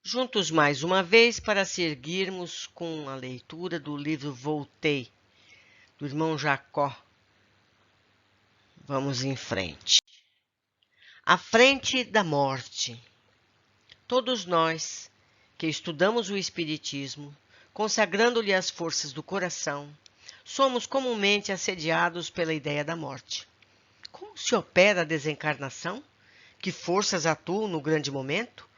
Juntos mais uma vez para seguirmos com a leitura do livro Voltei, do irmão Jacó. Vamos em frente. À frente da morte. Todos nós que estudamos o Espiritismo, consagrando-lhe as forças do coração, somos comumente assediados pela ideia da morte. Como se opera a desencarnação? Que forças atuam no grande momento?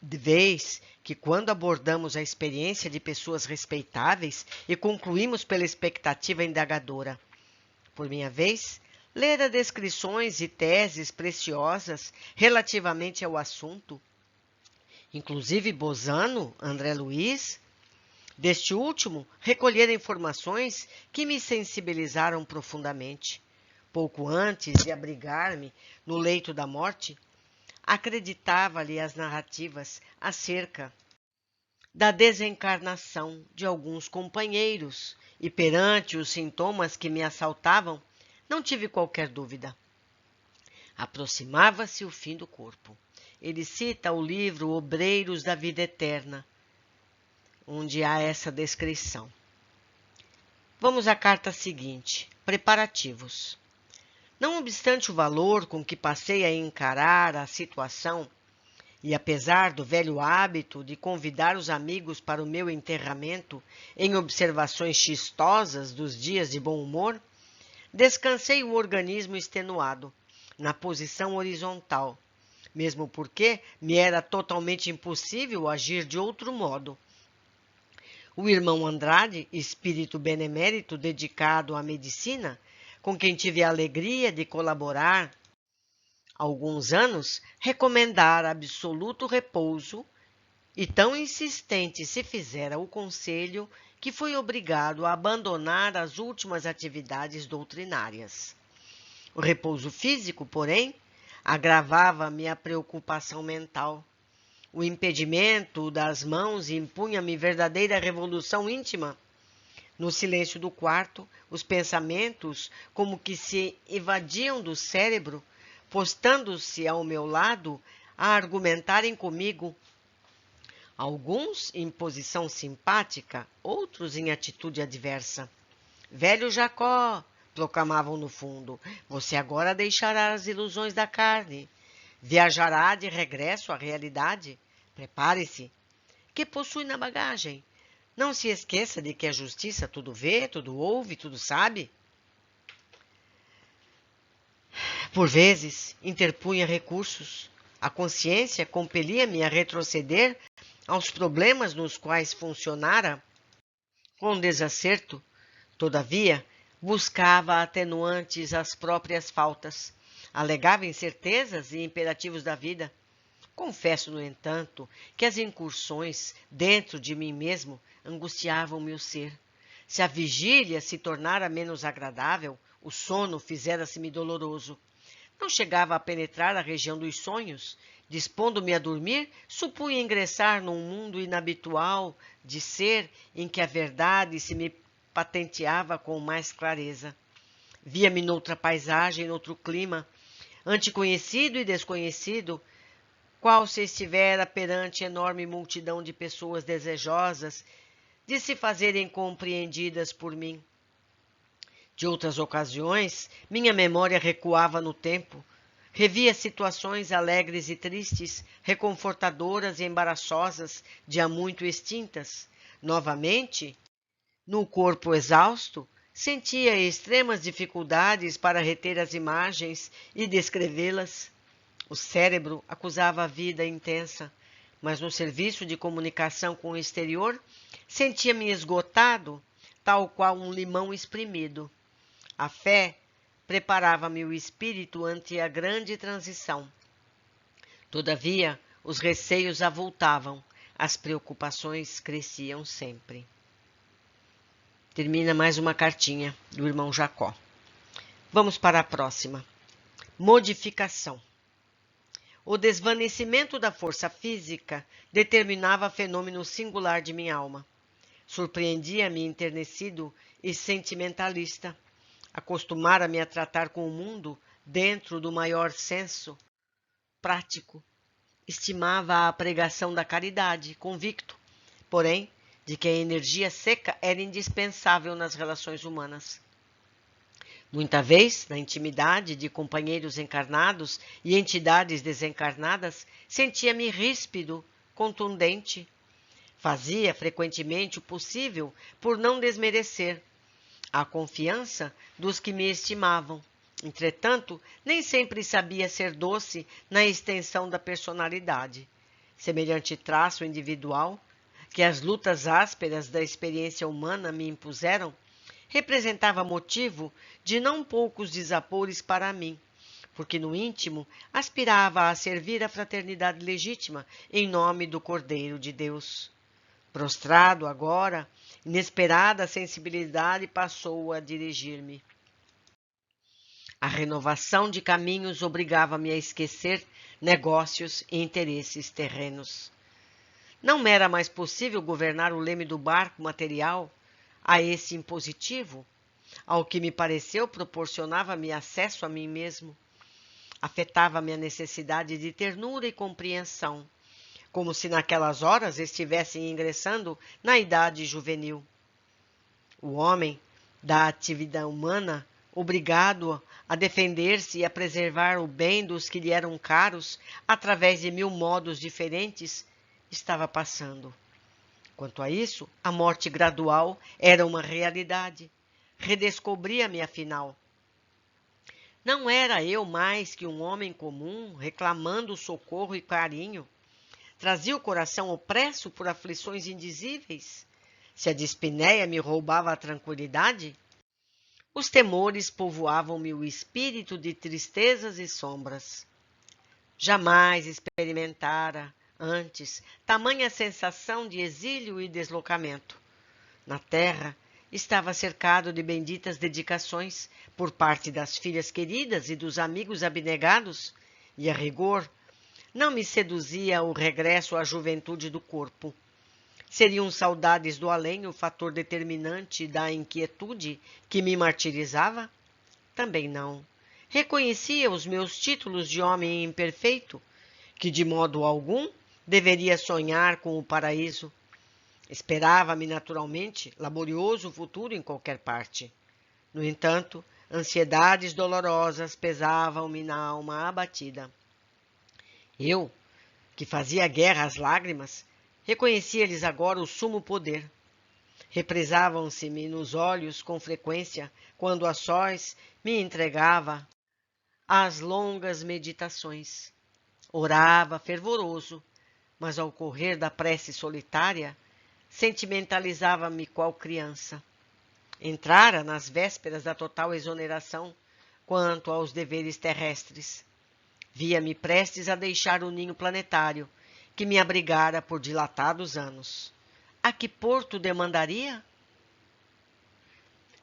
De vez que, quando abordamos a experiência de pessoas respeitáveis e concluímos pela expectativa indagadora. Por minha vez, lera descrições e teses preciosas relativamente ao assunto, inclusive Bozano, André Luiz. Deste último, recolher informações que me sensibilizaram profundamente. Pouco antes de abrigar-me no leito da morte, acreditava-lhe as narrativas acerca da desencarnação de alguns companheiros e, perante os sintomas que me assaltavam, não tive qualquer dúvida. Aproximava-se o fim do corpo. Ele cita o livro Obreiros da Vida Eterna, onde há essa descrição. Vamos à carta seguinte. Preparativos. Não obstante o valor com que passei a encarar a situação, e apesar do velho hábito de convidar os amigos para o meu enterramento em observações chistosas dos dias de bom humor, descansei o organismo extenuado, na posição horizontal, mesmo porque me era totalmente impossível agir de outro modo. O irmão Andrade, espírito benemérito dedicado à medicina, com quem tive a alegria de colaborar há alguns anos, recomendara absoluto repouso e tão insistente se fizera o conselho que fui obrigado a abandonar as últimas atividades doutrinárias. O repouso físico, porém, agravava-me a preocupação mental. O impedimento das mãos impunha-me verdadeira revolução íntima. No silêncio do quarto, os pensamentos como que se evadiam do cérebro, postando-se ao meu lado a argumentarem comigo, alguns em posição simpática, outros em atitude adversa. Velho Jacó, proclamavam no fundo, você agora deixará as ilusões da carne. Viajará de regresso à realidade. Prepare-se. Que possui na bagagem? Não se esqueça de que a justiça tudo vê, tudo ouve, tudo sabe. Por vezes, interpunha recursos. A consciência compelia-me a retroceder aos problemas nos quais funcionara com desacerto. Todavia, buscava atenuantes às próprias faltas. Alegava incertezas e imperativos da vida. Confesso, no entanto, que as incursões dentro de mim mesmo angustiavam meu ser. Se a vigília se tornara menos agradável, o sono fizera-se-me doloroso. Não chegava a penetrar a região dos sonhos. Dispondo-me a dormir, supunha ingressar num mundo inabitual de ser em que a verdade se me patenteava com mais clareza. Via-me noutra paisagem, noutro clima, anteconhecido e desconhecido, qual se estivera perante enorme multidão de pessoas desejosas de se fazerem compreendidas por mim. De outras ocasiões, minha memória recuava no tempo, revia situações alegres e tristes, reconfortadoras e embaraçosas, de há muito extintas. Novamente, no corpo exausto, sentia extremas dificuldades para reter as imagens e descrevê-las. O cérebro acusava a vida intensa, mas no serviço de comunicação com o exterior, sentia-me esgotado, tal qual um limão espremido. A fé preparava-me o espírito ante a grande transição. Todavia, os receios avultavam, as preocupações cresciam sempre. Termina mais uma cartinha do irmão Jacó. Vamos para a próxima. Modificação. O desvanecimento da força física determinava fenômeno singular de minha alma. Surpreendia-me enternecido e sentimentalista. Acostumara-me a tratar com o mundo dentro do maior senso prático estimava a pregação da caridade, convicto, porém, de que a energia seca era indispensável nas relações humanas. Muita vez, na intimidade de companheiros encarnados e entidades desencarnadas, sentia-me ríspido, contundente. Fazia frequentemente o possível por não desmerecer a confiança dos que me estimavam. Entretanto, nem sempre sabia ser doce na extensão da personalidade. Semelhante traço individual, que as lutas ásperas da experiência humana me impuseram, representava motivo de não poucos desapores para mim, porque no íntimo aspirava a servir a fraternidade legítima em nome do Cordeiro de Deus. Prostrado agora, inesperada sensibilidade passou a dirigir-me. A renovação de caminhos obrigava-me a esquecer negócios e interesses terrenos. Não me era mais possível governar o leme do barco material a esse impositivo, ao que me pareceu proporcionava-me acesso a mim mesmo. Afetava-me a necessidade de ternura e compreensão, como se naquelas horas estivesse ingressando na idade juvenil. O homem, da atividade humana, obrigado a defender-se e a preservar o bem dos que lhe eram caros através de 1000 modos diferentes, estava passando. Quanto a isso, a morte gradual era uma realidade. Redescobria-me, afinal. Não era eu mais que um homem comum, reclamando socorro e carinho. Trazia o coração opresso por aflições indizíveis. Se a dispneia me roubava a tranquilidade, os temores povoavam-me o espírito de tristezas e sombras. Jamais experimentara antes tamanha sensação de exílio e deslocamento. Na terra, estava cercado de benditas dedicações por parte das filhas queridas e dos amigos abnegados, e a rigor, não me seduzia o regresso à juventude do corpo. Seriam saudades do além o fator determinante da inquietude que me martirizava? Também não. Reconhecia os meus títulos de homem imperfeito, que de modo algum deveria sonhar com o paraíso. Esperava-me naturalmente laborioso futuro em qualquer parte. No entanto, ansiedades dolorosas pesavam-me na alma abatida. Eu, que fazia guerra às lágrimas, reconhecia-lhes agora o sumo poder. Represavam-se-me nos olhos com frequência quando a sós me entregava às longas meditações. Orava fervoroso, mas ao correr da prece solitária, sentimentalizava-me qual criança. Entrara nas vésperas da total exoneração quanto aos deveres terrestres. Via-me prestes a deixar o ninho planetário, que me abrigara por dilatados anos. A que porto demandaria?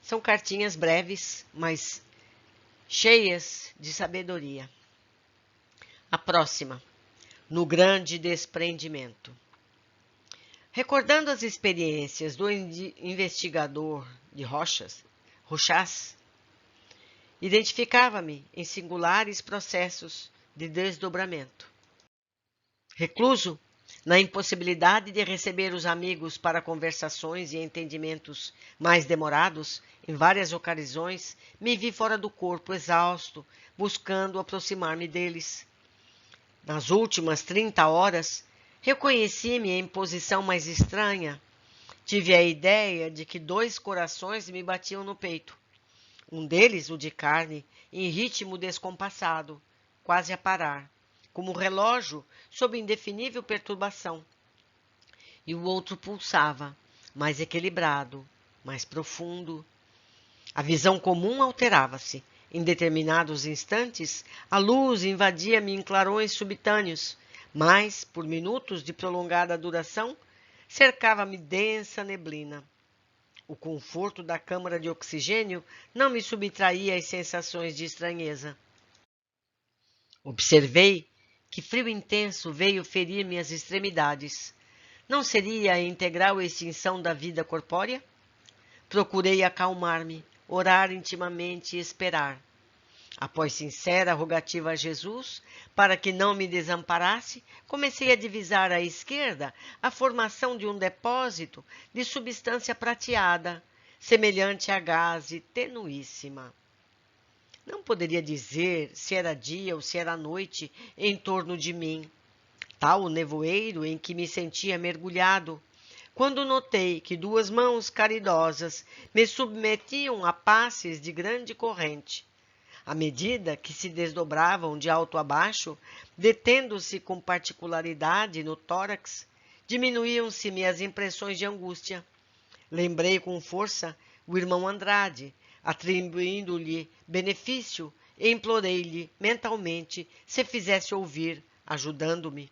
São cartinhas breves, mas cheias de sabedoria. A próxima. No grande desprendimento. Recordando as experiências do investigador de Rochas, identificava-me em singulares processos de desdobramento. Recluso, na impossibilidade de receber os amigos para conversações e entendimentos mais demorados, em várias ocasiões me vi fora do corpo, exausto, buscando aproximar-me deles. Nas últimas 30 horas, reconheci-me em posição mais estranha. Tive a ideia de que 2 corações me batiam no peito. Um deles, o de carne, em ritmo descompassado, quase a parar, como um relógio sob indefinível perturbação. E o outro pulsava, mais equilibrado, mais profundo. A visão comum alterava-se. Em determinados instantes, a luz invadia-me em clarões subitâneos, mas, por minutos de prolongada duração, cercava-me densa neblina. O conforto da câmara de oxigênio não me subtraía às sensações de estranheza. Observei que frio intenso veio ferir minhas extremidades. Não seria a integral extinção da vida corpórea? Procurei acalmar-me, orar intimamente e esperar. Após sincera rogativa a Jesus, para que não me desamparasse, comecei a divisar à esquerda a formação de um depósito de substância prateada, semelhante a gaze tenuíssima. Não poderia dizer se era dia ou se era noite em torno de mim, tal o nevoeiro em que me sentia mergulhado, quando notei que duas mãos caridosas me submetiam a passes de grande corrente. À medida que se desdobravam de alto a baixo, detendo-se com particularidade no tórax, diminuíam-se-me as impressões de angústia. Lembrei com força o irmão Andrade, atribuindo-lhe benefício, e implorei-lhe mentalmente se fizesse ouvir, ajudando-me.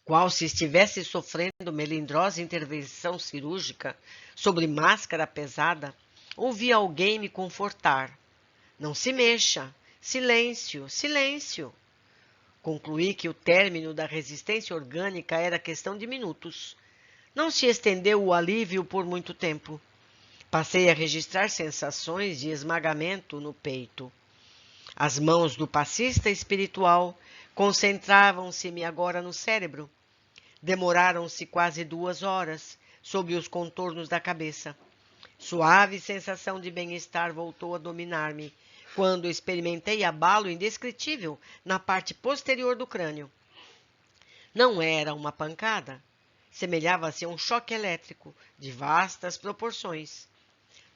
Qual se estivesse sofrendo melindrosa intervenção cirúrgica sobre máscara pesada, ouvi alguém me confortar. Não se mexa. Silêncio, silêncio. Concluí que o término da resistência orgânica era questão de minutos. Não se estendeu o alívio por muito tempo. Passei a registrar sensações de esmagamento no peito. As mãos do passista espiritual concentravam-se-me agora no cérebro. Demoraram-se quase 2 horas sob os contornos da cabeça. Suave sensação de bem-estar voltou a dominar-me quando experimentei abalo indescritível na parte posterior do crânio. Não era uma pancada. Semelhava-se a um choque elétrico de vastas proporções,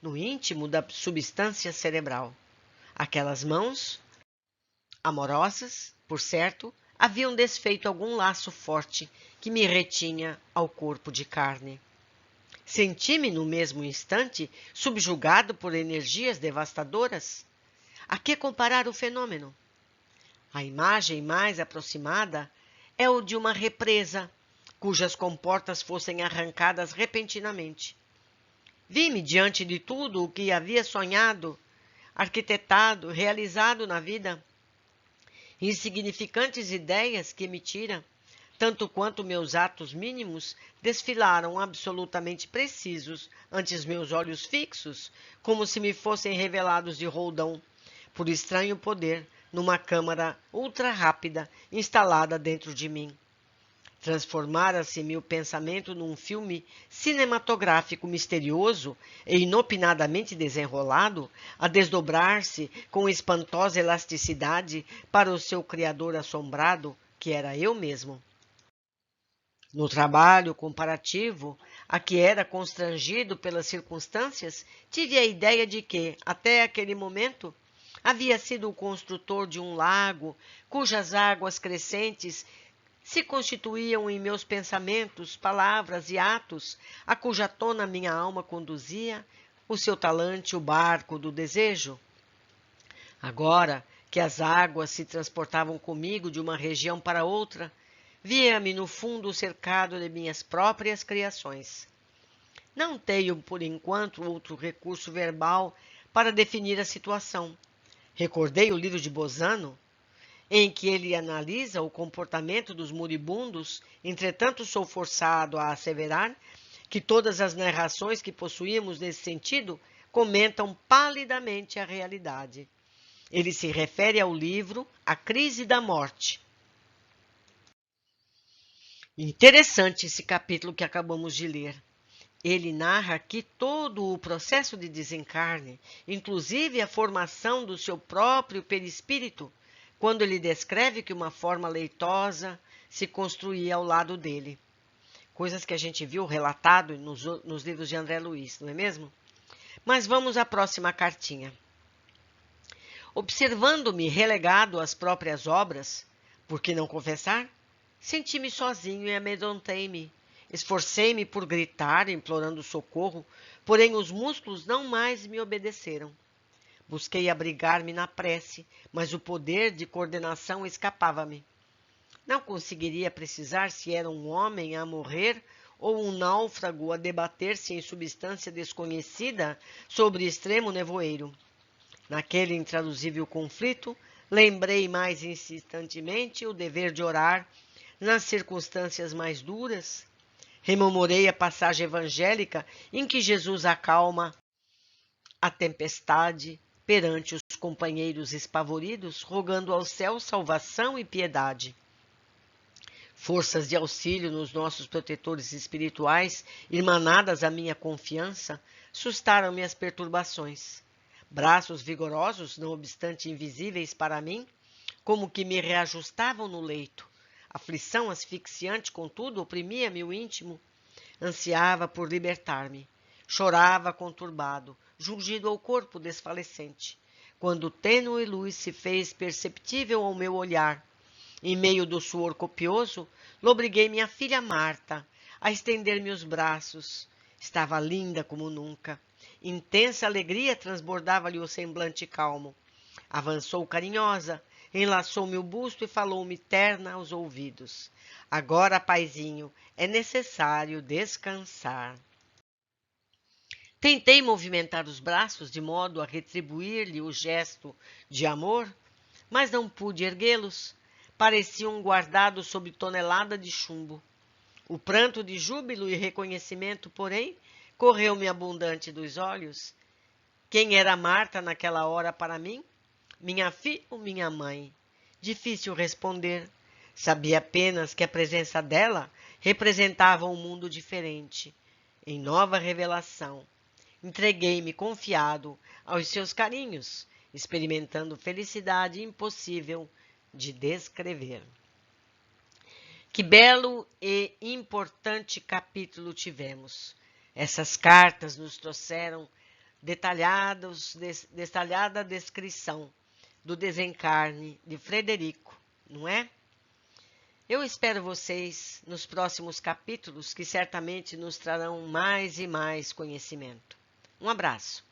no íntimo da substância cerebral. Aquelas mãos, amorosas, por certo, haviam desfeito algum laço forte que me retinha ao corpo de carne. Senti-me no mesmo instante subjugado por energias devastadoras. A que comparar o fenômeno? A imagem mais aproximada é o de uma represa, cujas comportas fossem arrancadas repentinamente. Vi-me diante de tudo o que havia sonhado, arquitetado, realizado na vida. Insignificantes ideias que emitira, tanto quanto meus atos mínimos, desfilaram absolutamente precisos ante os meus olhos fixos, como se me fossem revelados de roldão, por estranho poder, numa câmara ultra-rápida instalada dentro de mim. Transformara-se-me o pensamento num filme cinematográfico misterioso e inopinadamente desenrolado, a desdobrar-se com espantosa elasticidade para o seu criador assombrado, que era eu mesmo. No trabalho comparativo, a que era constrangido pelas circunstâncias, tive a ideia de que, até aquele momento, havia sido o construtor de um lago cujas águas crescentes se constituíam em meus pensamentos, palavras e atos, a cuja tona minha alma conduzia, o seu talante, o barco do desejo. Agora que as águas se transportavam comigo de uma região para outra, via-me no fundo cercado de minhas próprias criações. Não tenho, por enquanto, outro recurso verbal para definir a situação. Recordei o livro de Bozano, em que ele analisa o comportamento dos moribundos, entretanto sou forçado a asseverar que todas as narrações que possuímos nesse sentido comentam palidamente a realidade. Ele se refere ao livro A Crise da Morte. Interessante esse capítulo que acabamos de ler. Ele narra aqui todo o processo de desencarne, inclusive a formação do seu próprio perispírito, quando ele descreve que uma forma leitosa se construía ao lado dele. Coisas que a gente viu relatado nos livros de André Luiz, não é mesmo? Mas vamos à próxima cartinha. Observando-me relegado às próprias obras, por que não confessar? Senti-me sozinho e amedrontei-me. Esforcei-me por gritar, implorando socorro, porém os músculos não mais me obedeceram. Busquei abrigar-me na prece, mas o poder de coordenação escapava-me. Não conseguiria precisar se era um homem a morrer ou um náufrago a debater-se em substância desconhecida sobre extremo nevoeiro. Naquele intraduzível conflito, lembrei mais insistentemente o dever de orar nas circunstâncias mais duras. Rememorei a passagem evangélica em que Jesus acalma a tempestade perante os companheiros espavoridos, rogando ao céu salvação e piedade. Forças de auxílio nos nossos protetores espirituais, irmanadas à minha confiança, sustaram-me as perturbações. Braços vigorosos, não obstante invisíveis para mim, como que me reajustavam no leito. Aflição asfixiante, contudo, oprimia-me o íntimo. Ansiava por libertar-me. Chorava conturbado, jungido ao corpo desfalecente. Quando tênue luz se fez perceptível ao meu olhar, em meio do suor copioso, lobriguei minha filha Marta a estender-me os braços. Estava linda como nunca. Intensa alegria transbordava-lhe o semblante calmo. Avançou carinhosa, enlaçou-me o busto e falou-me terna aos ouvidos. Agora, paizinho, é necessário descansar. Tentei movimentar os braços de modo a retribuir-lhe o gesto de amor, mas não pude erguê-los. Pareciam guardados sob tonelada de chumbo. O pranto de júbilo e reconhecimento, porém, correu-me abundante dos olhos. Quem era Marta naquela hora para mim? Minha filha ou minha mãe? Difícil responder. Sabia apenas que a presença dela representava um mundo diferente. Em nova revelação, entreguei-me confiado aos seus carinhos, experimentando felicidade impossível de descrever. Que belo e importante capítulo tivemos. Essas cartas nos trouxeram detalhada descrição do desencarne de Frederico, não é? Eu espero vocês nos próximos capítulos, que certamente nos trarão mais e mais conhecimento. Um abraço.